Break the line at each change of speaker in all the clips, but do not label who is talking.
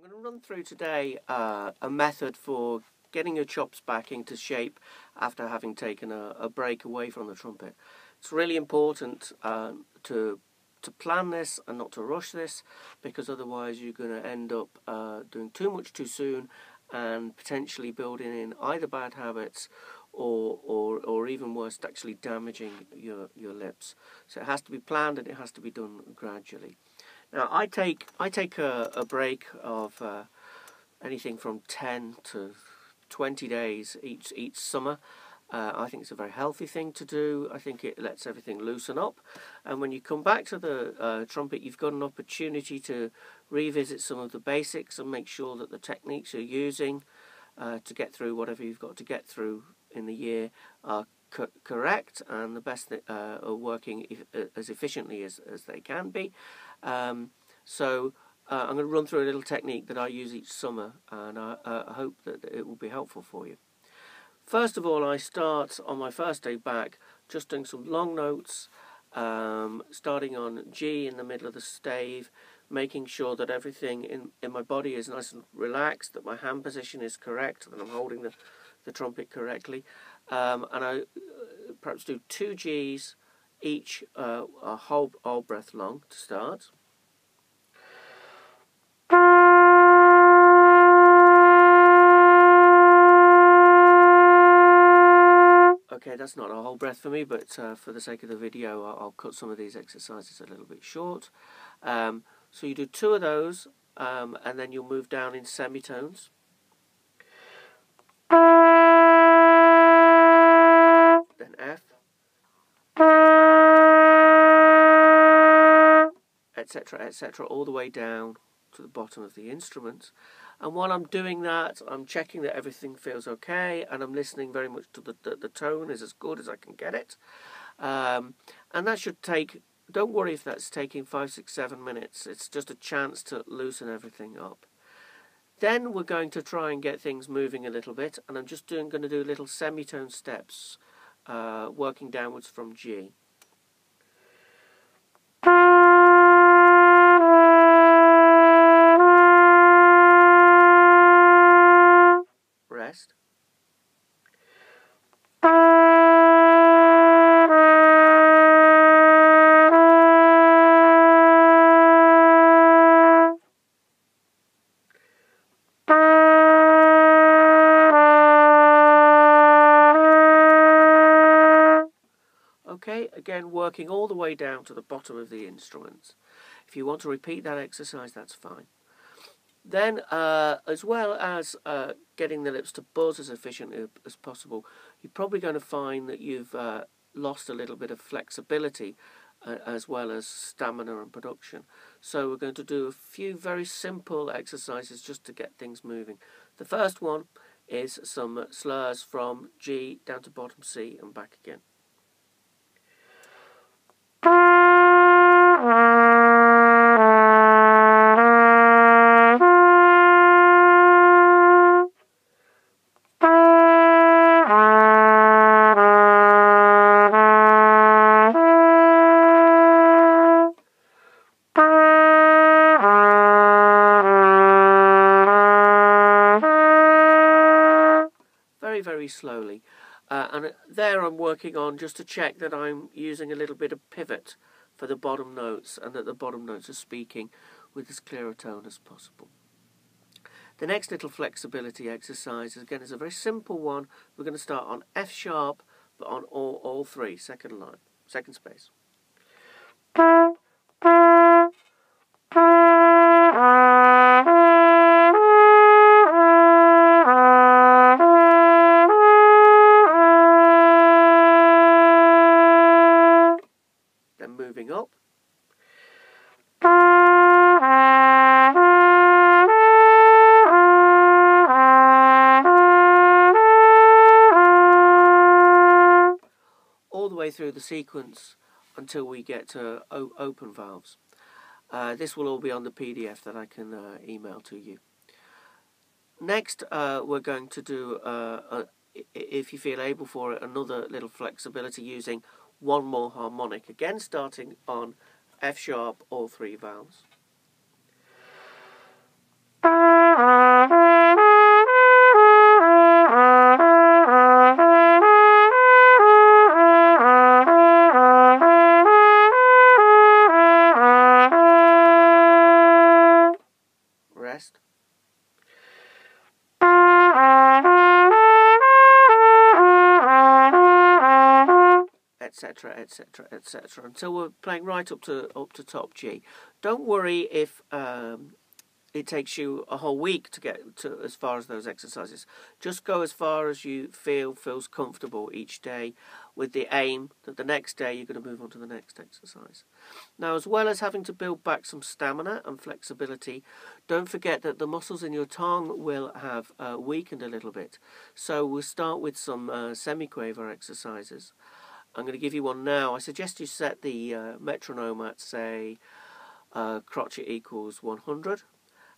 I'm going to run through today a method for getting your chops back into shape after having taken a break away from the trumpet. It's really important to plan this and not to rush this, because otherwise you're going to end up doing too much too soon and potentially building in either bad habits or even worse, actually damaging your lips. So it has to be planned and it has to be done gradually. Now I take a break of anything from 10 to 20 days each summer. I think it's a very healthy thing to do. I think it lets everything loosen up, and when you come back to the trumpet, you've got an opportunity to revisit some of the basics and make sure that the techniques you're using to get through whatever you've got to get through in the year are correct and the best are working as efficiently as they can be. So I'm going to run through a little technique that I use each summer, and I hope that it will be helpful for you. First of all, I start on my first day back just doing some long notes, starting on G in the middle of the stave, making sure that everything in my body is nice and relaxed, that my hand position is correct, that I'm holding the trumpet correctly, and I perhaps do 2 Gs each, a whole breath long to start. Okay, that's not a whole breath for me, but for the sake of the video, I'll cut some of these exercises a little bit short. So you do 2 of those, and then you'll move down in semitones. Then F, etc., etc., all the way down to the bottom of the instrument. And while I'm doing that, I'm checking that everything feels okay, and I'm listening very much to the tone is as good as I can get it. And that should take, don't worry if that's taking 5, 6, 7 minutes. It's just a chance to loosen everything up. Then we're going to try and get things moving a little bit, and I'm just going to do little semitone steps, working downwards from G. Rest. Okay, again working all the way down to the bottom of the instrument. If you want to repeat that exercise, that's fine. Then, as well as getting the lips to buzz as efficiently as possible, you're probably going to find that you've lost a little bit of flexibility as well as stamina and production. So we're going to do a few very simple exercises just to get things moving. The first one is some slurs from G down to bottom C and back again. Very slowly, and there I'm working on just to check that I'm using a little bit of pivot for the bottom notes and that the bottom notes are speaking with as clear a tone as possible. The next little flexibility exercise, again, is a very simple one. We're going to start on F sharp, but on all 3, second line, second space. Moving up. All the way through the sequence until we get to open valves. This will all be on the PDF that I can email to you. Next, we're going to do, if you feel able for it, another little flexibility using one more harmonic, again starting on F sharp, all 3 valves. etc., etc., etc., until we're playing right up to top G. Don't worry if it takes you a whole week to get to as far as those exercises. Just go as far as you feels comfortable each day, with the aim that the next day you're going to move on to the next exercise. Now, as well as having to build back some stamina and flexibility, don't forget that the muscles in your tongue will have weakened a little bit. So we'll start with some semiquaver exercises. I'm going to give you one now. I suggest you set the metronome at, say, crotchet equals 100.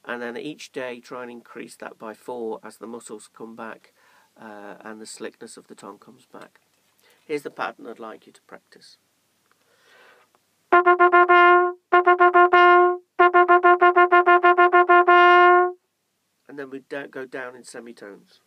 And then each day try and increase that by 4 as the muscles come back and the slickness of the tongue comes back. Here's the pattern I'd like you to practice. And then we go down in semitones.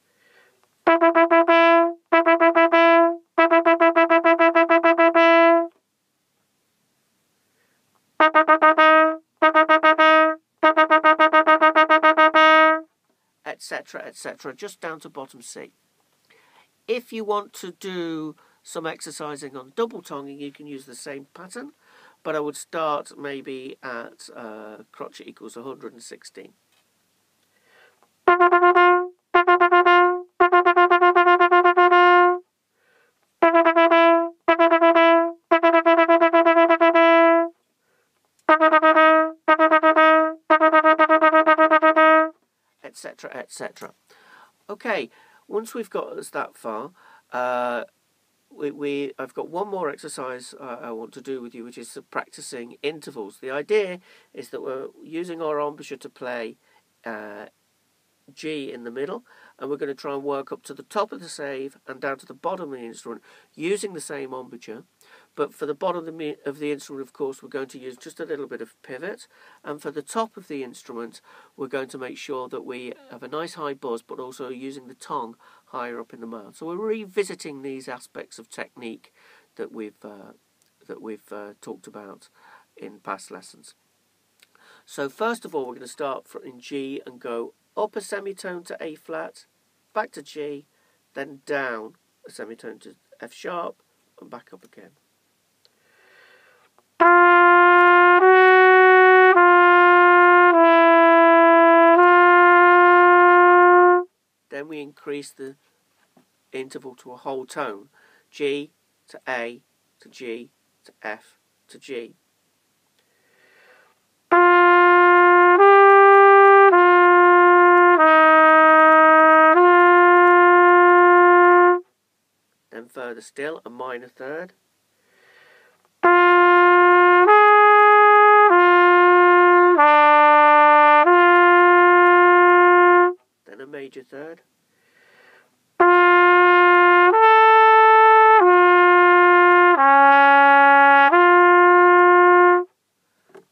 Etc., etc., just down to bottom C. If you want to do some exercising on double tonguing, you can use the same pattern, but I would start maybe at crotchet equals 116. Etc., etc. Okay, once we've got us that far, I've got one more exercise I want to do with you, which is practicing intervals. The idea is that we're using our embouchure to play G in the middle, and we're going to try and work up to the top of the save and down to the bottom of the instrument using the same embouchure. But for the bottom of the instrument, of course, we're going to use just a little bit of pivot, and for the top of the instrument, we're going to make sure that we have a nice high buzz, but also using the tongue higher up in the mouth. So we're revisiting these aspects of technique that we've talked about in past lessons. So first of all, we're going to start in G and go up a semitone to A flat, back to G, then down a semitone to F sharp, and back up again. Then we increase the interval to a whole tone, G to A to G to F to G. Then further still, a minor third. Then a major third.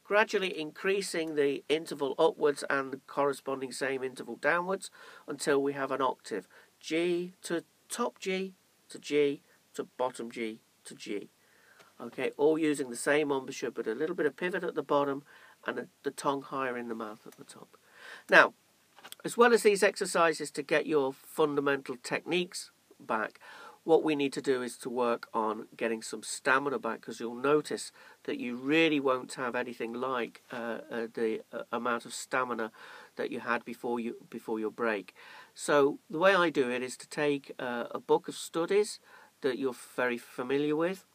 Gradually increasing the interval upwards and the corresponding same interval downwards until we have an octave. G to top G to G to bottom G to G. Okay, all using the same embouchure, but a little bit of pivot at the bottom and the tongue higher in the mouth at the top. Now, as well as these exercises to get your fundamental techniques back, what we need to do is to work on getting some stamina back, because you'll notice that you really won't have anything like the amount of stamina that you had before your break. So the way I do it is to take a book of studies that you're very familiar with.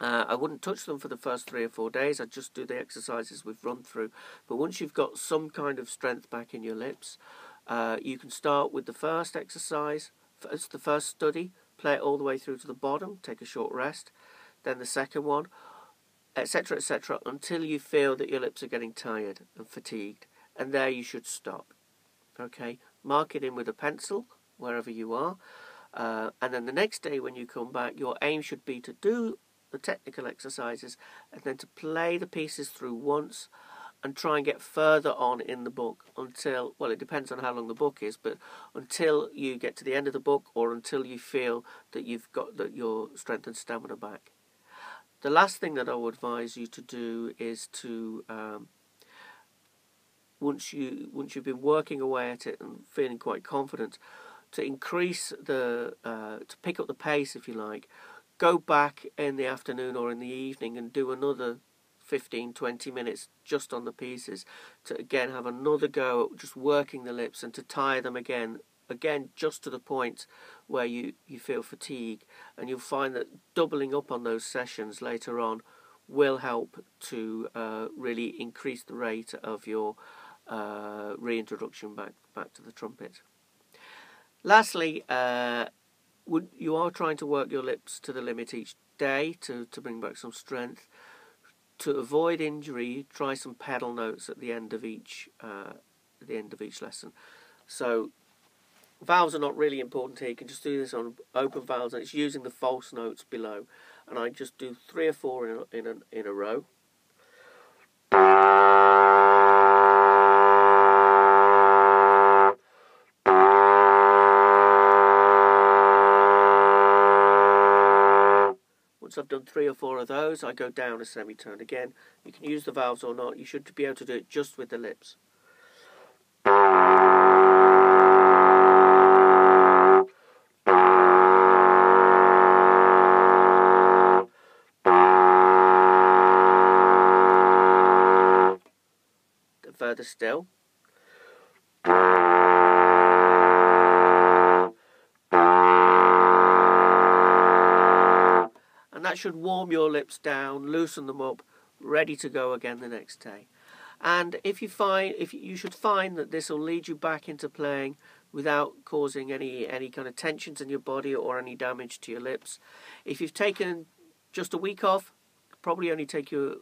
I wouldn't touch them for the first 3 or 4 days. I'd just do the exercises we've run through. But once you've got some kind of strength back in your lips, you can start with the first exercise. It's the first study. Play it all the way through to the bottom. Take a short rest. Then the second one, etc., etc., until you feel that your lips are getting tired and fatigued. And there you should stop. Okay? Mark it in with a pencil, wherever you are. And then the next day when you come back, your aim should be to do the technical exercises and then to play the pieces through once and try and get further on in the book until, well, it depends on how long the book is, but until you get to the end of the book or until you feel that you've got your strength and stamina back. The last thing that I would advise you to do is to once you've been working away at it and feeling quite confident, to increase to pick up the pace, if you like, go back in the afternoon or in the evening and do another 15-20 minutes just on the pieces to again have another go at just working the lips and to tire them again just to the point where you feel fatigue, and you'll find that doubling up on those sessions later on will help to really increase the rate of your reintroduction back to the trumpet. Lastly, you are trying to work your lips to the limit each day to bring back some strength. To avoid injury, try some pedal notes at the end of each lesson. So valves are not really important here. You can just do this on open valves, and it's using the false notes below. And I just do 3 or 4 in a row. Once I've done 3 or 4 of those, I go down a semitone. Again, you can use the valves or not. You should be able to do it just with the lips. Further still. And that should warm your lips down, loosen them up, ready to go again the next day. And you should find that this will lead you back into playing without causing any kind of tensions in your body or any damage to your lips. If you've taken just a week off, probably only take you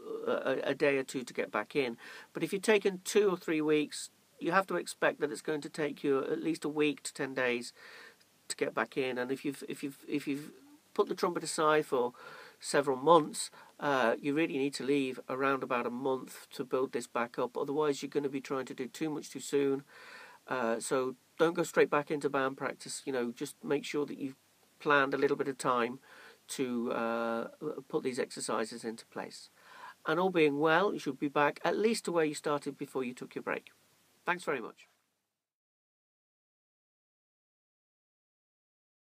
a day or 2 to get back in. But if you've taken 2 or 3 weeks, you have to expect that it's going to take you at least a week to 10 days to get back in. And if you've put the trumpet aside for several months, you really need to leave around about a month to build this back up. Otherwise, you're going to be trying to do too much too soon. So don't go straight back into band practice. Just make sure that you've planned a little bit of time to put these exercises into place. And all being well, you should be back at least to where you started before you took your break. Thanks very much.